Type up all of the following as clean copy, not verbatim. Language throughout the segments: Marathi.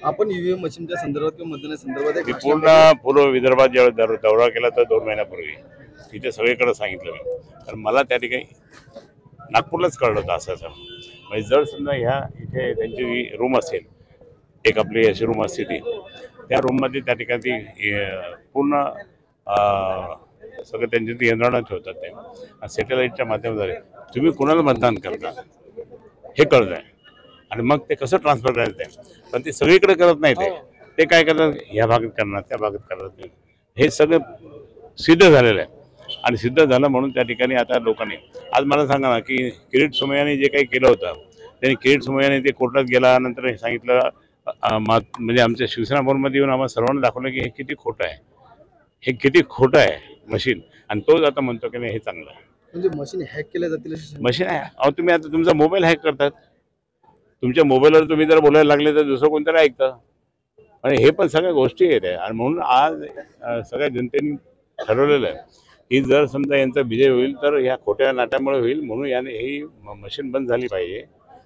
आपण ईव्हीएम मशीनच्या संदर्भात किंवा मतदानासंदर्भात पूर्ण पूर्व विदर्भात जेव्हा दौरा केला तर 2 महिन्यापूर्वी तिथे सगळीकडे सांगितलं मी, कारण मला त्या ठिकाणी नागपूरलाच कळलं होतं असं म्हणजे जर समजा ह्या इथे त्यांची रूम असेल, एक आपली अशी रूम असते ती, त्या रूममध्ये त्या ठिकाणी पूर्ण सगळं त्यांची ती यंत्रणा ठेवतात ते सॅटेलाईटच्या माध्यमाद्वारे तुम्ही कुणाला मतदान करता हे कळत आहे आणि मग ते कसं ट्रान्सफर करायचं आहे, पण ते सगळीकडे करत नाही ते काय करतात ह्या भागात करणार त्या भागात करत नाही, हे सगळं सिद्ध झालेलं आहे आणि सिद्ध झालं म्हणून त्या ठिकाणी आता लोकांनी आज मला सांगा ना की किरीट सोमय्याने जे काही केलं होतं त्यांनी किरीट सोमय्याने ते कोर्टात गेल्यानंतर हे सांगितलं म्हणजे आमच्या शिवसेना भवनमध्ये येऊन आम्हाला सर्वांना दाखवलं की हे किती खोटं आहे, हे किती खोटं आहे मशीन, आणि तोच आता म्हणतो की नाही हे चांगलं आहे. म्हणजे मशीन हॅक केल्या जातील मशीन आहे. अहो तुम्ही आता तुमचा मोबाईल हॅक करतात, तुमच्या मोबाईलवर तुम्ही जर बोलायला लागले तर दुसरं कोणतरी ऐकतं, आणि हे पण सगळ्या गोष्टी आहेत आणि म्हणून आज सगळ्या जनतेने ठरवलेलं आहे की जर समजा यांचा विजय होईल तर ह्या खोट्या नाट्यामुळे होईल, म्हणून याने ही मशीन बंद झाली पाहिजे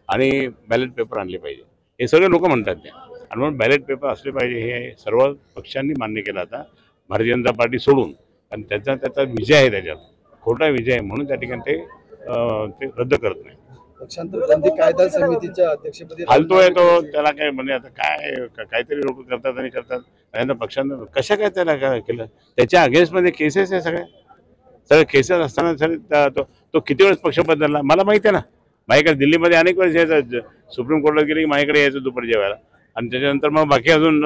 आणि बॅलेट पेपर आणले पाहिजे, हे सगळे लोक म्हणतात ते, आणि म्हणून बॅलेट पेपर असले पाहिजे हे सर्व पक्षांनी मान्य केलं आता भारतीय जनता पार्टी सोडून, आणि त्याचा विजय आहे, त्याच्यात खोटा विजय आहे म्हणून त्या ठिकाणी ते रद्द करत नाही. पक्षांतर बंदी कायदा समितीच्या अध्यक्षपदी हलतोय तो, त्याला काय म्हणजे आता काहीतरी लोक करतात आणि करतात, त्यांना पक्षांतर कशा काय त्याला काय केलं, त्याच्या अगेन्स्टमध्ये केसेस आहे सगळे केसेस असताना सर तो किती वेळेस पक्ष बदलला मला माहिती आहे ना, माझ्याकडे दिल्लीमध्ये अनेक वेळेस यायचं, सुप्रीम कोर्टात गेले की माझ्याकडे यायचं दुपारी जेवायला, आणि त्याच्यानंतर मग बाकी अजून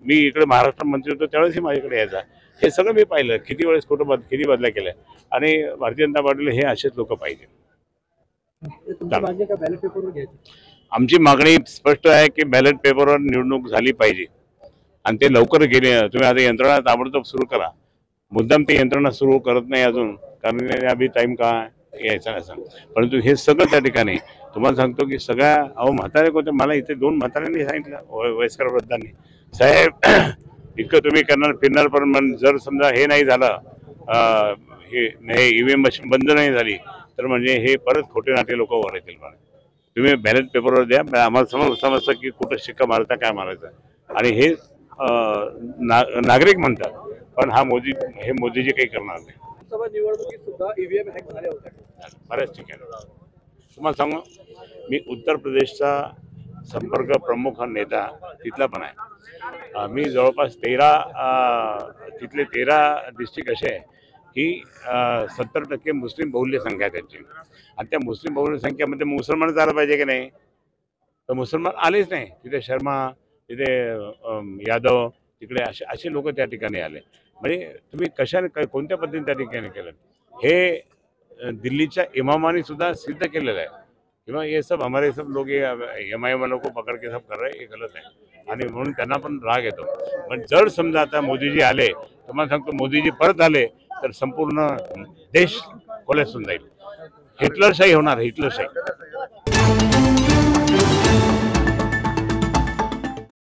मी इकडे महाराष्ट्र मंत्री होतो त्यावेळेसही माझ्याकडे यायचा, हे सगळं मी पाहिलं किती वेळेस किती बदल्या केल्या, आणि भारतीय जनता पार्टीला हे असेच लोक पाहिजे. आमची मागणी स्पष्ट आहे की बॅलेट पेपरवर निवडणूक झाली पाहिजे आणि ते लवकर गेले. तुम्ही आता यंत्रणा ताबडतोब सुरू करा, मुद्दाम ते यंत्रणा सुरू करत नाही अजून, कारण अभि टाइम का यायचा नाही सांग, परंतु हे सगळं त्या ठिकाणी तुम्हाला सांगतो की सगळ्या म्हातारे होते, मला इथे 2 म्हाताऱ्यांनी सांगितलं वयस्कर वृद्धांनी, साहेब इतकं तुम्ही करणार फिरणार पण जर समजा हे नाही झालं, हे ईव्हीएम मशीन बंद नाही झाली तर म्हणजे हे परत खोटे नाटे लोक वर येतील. तुम्ही बॅलेट पेपरवर द्या, आम्हाला समजतं की कुठं शिक्का मारायचा काय मारायचं, आणि हे नागरिक म्हणतात, पण हे मोदीजी काही करणार नाही. निवडणुकीत सुद्धा ईव्हीएम हॅक झाले होते बऱ्याच ठिकाणी. तुम्हाला सांगू मी उत्तर प्रदेशचा संपर्क प्रमुख हा नेता तिथला पण आहे. मी जवळपास 13 डिस्ट्रिक्ट असे आहे की 70% मुस्लिम बहुल्य संख्या त्यांची, आणि त्या मुस्लिम बहुल्य संख्यामध्ये मुसलमान झालं पाहिजे की नाही, तर मुसलमान आलेच नाही. तिथे शर्मा, तिथे यादव, तिकडे असे लोक त्या ठिकाणी आले. म्हणजे तुम्ही कशाने कोणत्या पद्धतीने त्या ठिकाणी केलं, हे दिल्लीच्या इमामाने सुद्धा सिद्ध केलेलं आहे किंवा ये सब हमारे सब लोग MIM वालों को पकड़ के सब कर रहे हैं, हे गलत आहे, आणि म्हणून त्यांना पण राग येतो. पण जर समजा आता मोदीजी आले, तुम्हाला सांगतो मोदीजी परत आले तर संपूर्ण देश कोलॅप्स होऊन जाईल, हिटलरशाही होणार, हिटलरशाही.